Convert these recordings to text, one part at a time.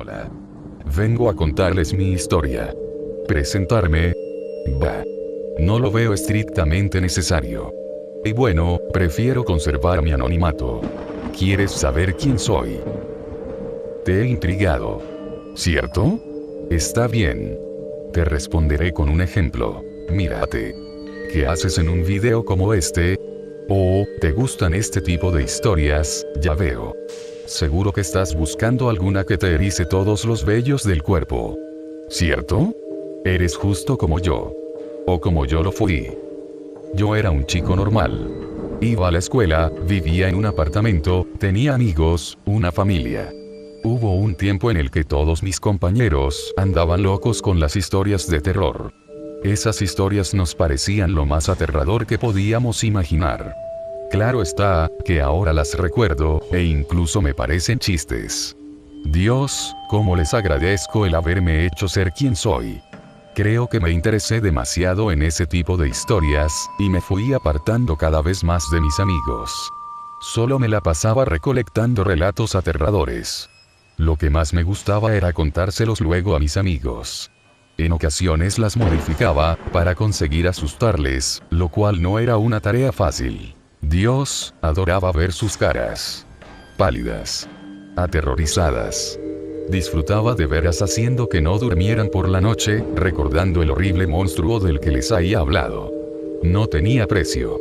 Hola. Vengo a contarles mi historia. Presentarme. Bah. No lo veo estrictamente necesario. Y bueno, prefiero conservar mi anonimato. ¿Quieres saber quién soy? Te he intrigado, ¿cierto? Está bien. Te responderé con un ejemplo. Mírate. ¿Qué haces en un video como este? Oh, ¿te gustan este tipo de historias? Ya veo. Seguro que estás buscando alguna que te erice todos los vellos del cuerpo. ¿Cierto? Eres justo como yo. O como yo lo fui. Yo era un chico normal. Iba a la escuela, vivía en un apartamento, tenía amigos, una familia. Hubo un tiempo en el que todos mis compañeros andaban locos con las historias de terror. Esas historias nos parecían lo más aterrador que podíamos imaginar. Claro está, que ahora las recuerdo, e incluso me parecen chistes. Dios, cómo les agradezco el haberme hecho ser quien soy. Creo que me interesé demasiado en ese tipo de historias, y me fui apartando cada vez más de mis amigos. Solo me la pasaba recolectando relatos aterradores. Lo que más me gustaba era contárselos luego a mis amigos. En ocasiones las modificaba, para conseguir asustarles, lo cual no era una tarea fácil. Dios, adoraba ver sus caras. Pálidas. Aterrorizadas. Disfrutaba de veras haciendo que no durmieran por la noche, recordando el horrible monstruo del que les había hablado. No tenía precio.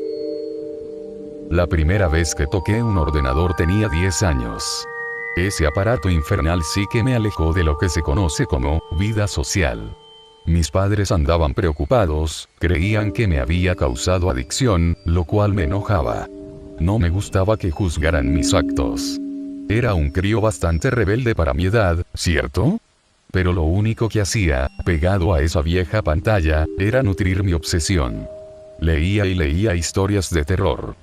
La primera vez que toqué un ordenador tenía 10 años. Ese aparato infernal sí que me alejó de lo que se conoce como vida social. Mis padres andaban preocupados, creían que me había causado adicción, lo cual me enojaba. No me gustaba que juzgaran mis actos. Era un crío bastante rebelde para mi edad, ¿cierto? Pero lo único que hacía, pegado a esa vieja pantalla, era nutrir mi obsesión. Leía y leía historias de terror.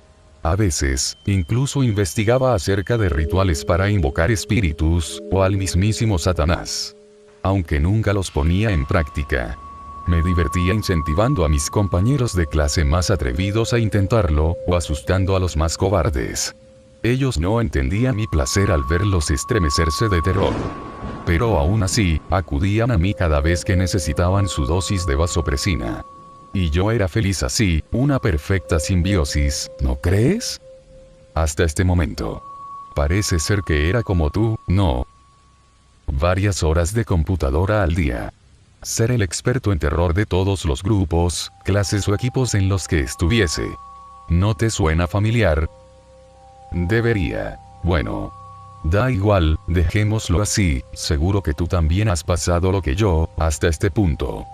A veces, incluso investigaba acerca de rituales para invocar espíritus, o al mismísimo Satanás. Aunque nunca los ponía en práctica. Me divertía incentivando a mis compañeros de clase más atrevidos a intentarlo, o asustando a los más cobardes. Ellos no entendían mi placer al verlos estremecerse de terror. Pero aún así, acudían a mí cada vez que necesitaban su dosis de vasopresina. Y yo era feliz así, una perfecta simbiosis, ¿no crees? Hasta este momento. Parece ser que era como tú, ¿no? Varias horas de computadora al día. Ser el experto en terror de todos los grupos, clases o equipos en los que estuviese. ¿No te suena familiar? Debería. Bueno. Da igual, dejémoslo así, seguro que tú también has pasado lo que yo, hasta este punto.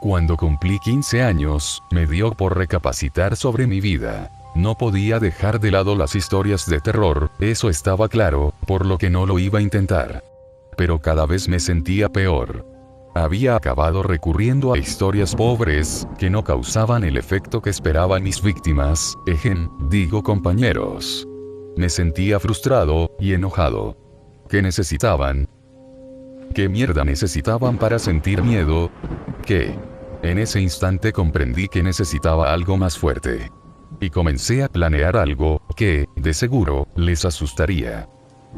Cuando cumplí 15 años, me dio por recapacitar sobre mi vida. No podía dejar de lado las historias de terror, eso estaba claro, por lo que no lo iba a intentar. Pero cada vez me sentía peor. Había acabado recurriendo a historias pobres, que no causaban el efecto que esperaban mis víctimas, digo compañeros. Me sentía frustrado, y enojado. ¿Qué necesitaban? ¿Qué mierda necesitaban para sentir miedo? ¿Qué? En ese instante comprendí que necesitaba algo más fuerte. Y comencé a planear algo, que, de seguro, les asustaría.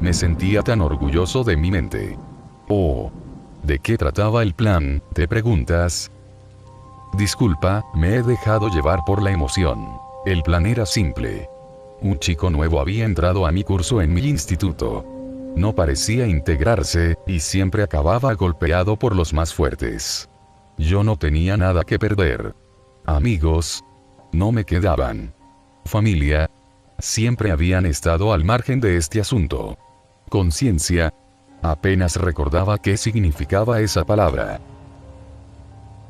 Me sentía tan orgulloso de mi mente. Oh. ¿De qué trataba el plan, te preguntas? Disculpa, me he dejado llevar por la emoción. El plan era simple. Un chico nuevo había entrado a mi curso en mi instituto. No parecía integrarse, y siempre acababa golpeado por los más fuertes. Yo no tenía nada que perder. Amigos. No me quedaban. Familia. Siempre habían estado al margen de este asunto. Conciencia. Apenas recordaba qué significaba esa palabra.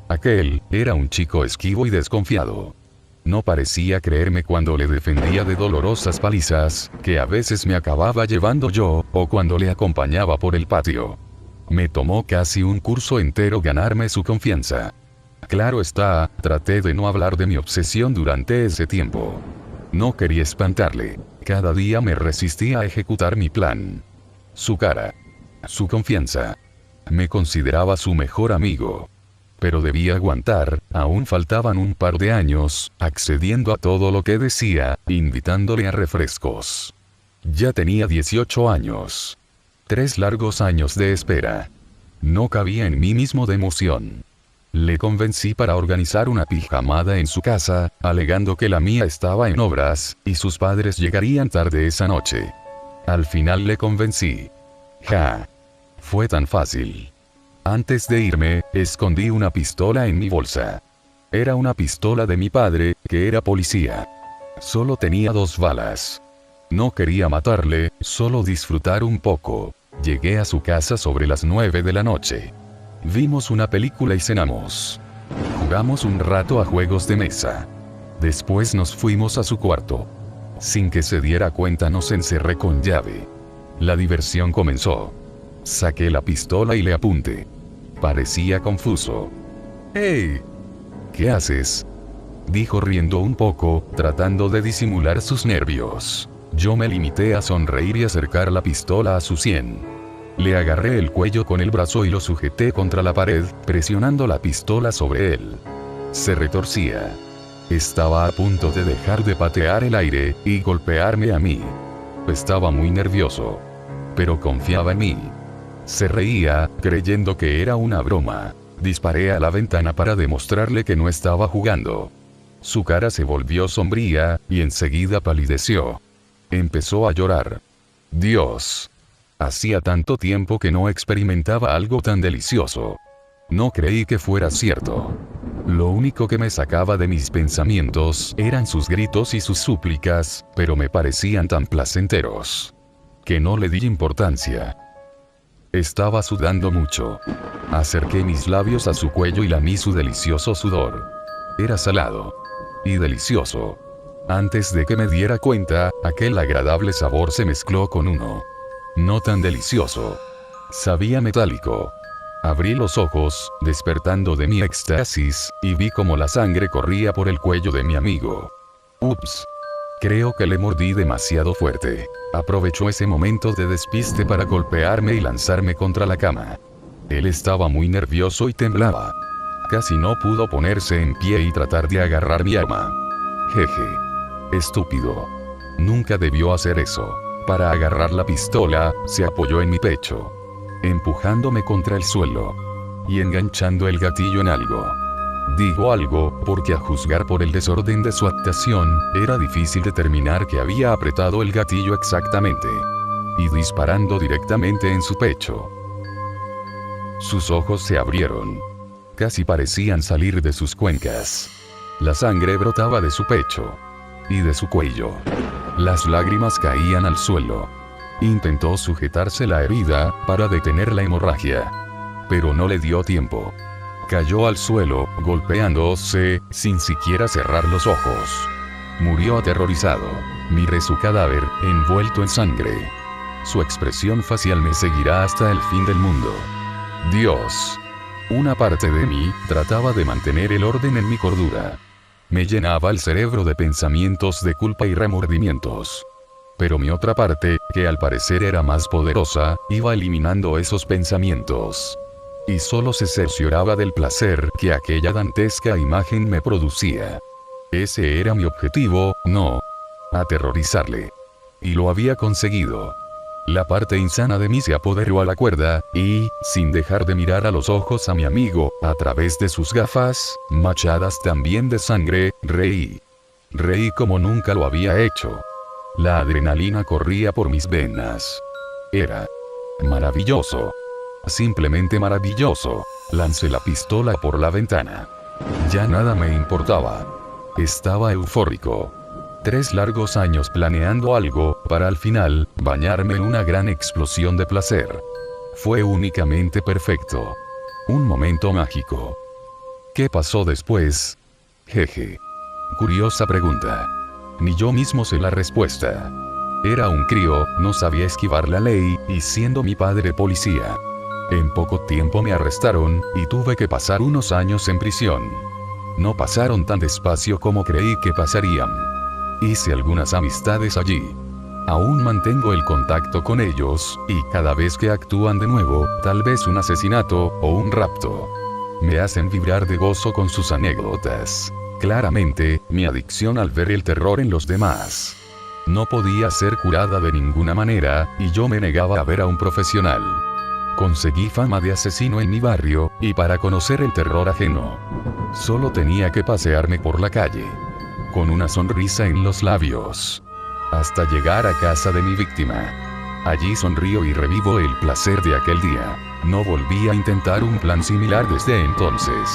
Aquel, era un chico esquivo y desconfiado. No parecía creerme cuando le defendía de dolorosas palizas, que a veces me acababa llevando yo, o cuando le acompañaba por el patio. Me tomó casi un curso entero ganarme su confianza. Claro está, traté de no hablar de mi obsesión durante ese tiempo. No quería espantarle. Cada día me resistía a ejecutar mi plan. Su cara. Su confianza. Me consideraba su mejor amigo. Pero debía aguantar, aún faltaban un par de años, accediendo a todo lo que decía, invitándole a refrescos. Ya tenía 18 años. 3 largos años de espera. No cabía en mí mismo de emoción. Le convencí para organizar una pijamada en su casa, alegando que la mía estaba en obras, y sus padres llegarían tarde esa noche. Al final le convencí. Ja. Fue tan fácil. Antes de irme, escondí una pistola en mi bolsa. Era una pistola de mi padre, que era policía. Solo tenía 2 balas. No quería matarle, solo disfrutar un poco. Llegué a su casa sobre las 9 de la noche. Vimos una película y cenamos. Jugamos un rato a juegos de mesa. Después nos fuimos a su cuarto. Sin que se diera cuenta nos encerré con llave. La diversión comenzó. Saqué la pistola y le apunté. Parecía confuso. ¡Hey! ¿Qué haces?, dijo riendo un poco, tratando de disimular sus nervios. Yo me limité a sonreír y acercar la pistola a su sien. Le agarré el cuello con el brazo y lo sujeté contra la pared, presionando la pistola sobre él. Se retorcía. Estaba a punto de dejar de patear el aire y golpearme a mí. Estaba muy nervioso. Pero confiaba en mí. Se reía, creyendo que era una broma. Disparé a la ventana para demostrarle que no estaba jugando. Su cara se volvió sombría, y enseguida palideció. Empezó a llorar. Dios. Hacía tanto tiempo que no experimentaba algo tan delicioso. No creí que fuera cierto. Lo único que me sacaba de mis pensamientos eran sus gritos y sus súplicas, pero me parecían tan placenteros que no le di importancia. Estaba sudando mucho. Acerqué mis labios a su cuello y lamí su delicioso sudor. Era salado y delicioso. Antes de que me diera cuenta, aquel agradable sabor se mezcló con uno no tan delicioso. Sabía metálico. Abrí los ojos, despertando de mi éxtasis, y vi cómo la sangre corría por el cuello de mi amigo. Ups. Creo que le mordí demasiado fuerte. Aprovechó ese momento de despiste para golpearme y lanzarme contra la cama. Él estaba muy nervioso y temblaba. Casi no pudo ponerse en pie y tratar de agarrar mi arma. Jeje. Estúpido. Nunca debió hacer eso. Para agarrar la pistola, se apoyó en mi pecho, empujándome contra el suelo y enganchando el gatillo en algo. Digo algo, porque a juzgar por el desorden de su actuación, era difícil determinar que había apretado el gatillo exactamente. Y disparando directamente en su pecho. Sus ojos se abrieron. Casi parecían salir de sus cuencas. La sangre brotaba de su pecho y de su cuello. Las lágrimas caían al suelo. Intentó sujetarse la herida para detener la hemorragia, pero no le dio tiempo. Cayó al suelo, golpeándose, sin siquiera cerrar los ojos. Murió aterrorizado. Miré su cadáver, envuelto en sangre. Su expresión facial me seguirá hasta el fin del mundo. Dios. Una parte de mí trataba de mantener el orden en mi cordura. Me llenaba el cerebro de pensamientos de culpa y remordimientos. Pero mi otra parte, que al parecer era más poderosa, iba eliminando esos pensamientos. Y solo se cercioraba del placer que aquella dantesca imagen me producía. Ese era mi objetivo, no aterrorizarle. Y lo había conseguido. La parte insana de mí se apoderó a la cuerda, y, sin dejar de mirar a los ojos a mi amigo, a través de sus gafas, manchadas también de sangre, reí. Reí como nunca lo había hecho. La adrenalina corría por mis venas. Era maravilloso. Simplemente maravilloso. Lancé la pistola por la ventana. Ya nada me importaba. Estaba eufórico. 3 largos años planeando algo, para al final, bañarme en una gran explosión de placer. Fue únicamente perfecto. Un momento mágico. ¿Qué pasó después? Jeje. Curiosa pregunta. Ni yo mismo sé la respuesta. Era un crío, no sabía esquivar la ley, y siendo mi padre policía. En poco tiempo me arrestaron, y tuve que pasar unos años en prisión. No pasaron tan despacio como creí que pasarían. Hice algunas amistades allí. Aún mantengo el contacto con ellos, y cada vez que actúan de nuevo, tal vez un asesinato, o un rapto, me hacen vibrar de gozo con sus anécdotas. Claramente, mi adicción al ver el terror en los demás No podía ser curada de ninguna manera, y yo me negaba a ver a un profesional. Conseguí fama de asesino en mi barrio, y para conocer el terror ajeno, solo tenía que pasearme por la calle, con una sonrisa en los labios, hasta llegar a casa de mi víctima. Allí sonrío y revivo el placer de aquel día. No volví a intentar un plan similar desde entonces.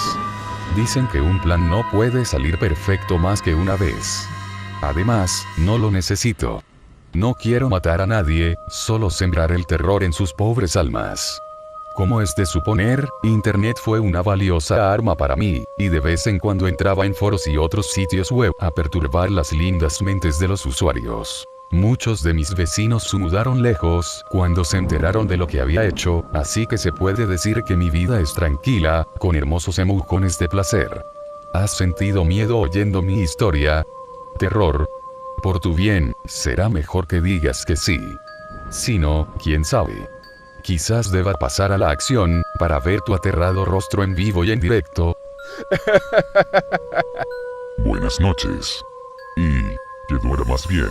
Dicen que un plan no puede salir perfecto más que una vez. Además, no lo necesito. No quiero matar a nadie, solo sembrar el terror en sus pobres almas. Como es de suponer, Internet fue una valiosa arma para mí, y de vez en cuando entraba en foros y otros sitios web a perturbar las lindas mentes de los usuarios. Muchos de mis vecinos se mudaron lejos cuando se enteraron de lo que había hecho, así que se puede decir que mi vida es tranquila, con hermosos empujones de placer. ¿Has sentido miedo oyendo mi historia? Terror. Por tu bien, será mejor que digas que sí. Si no, quién sabe. Quizás deba pasar a la acción, para ver tu aterrado rostro en vivo y en directo. Buenas noches. Y que duermas bien.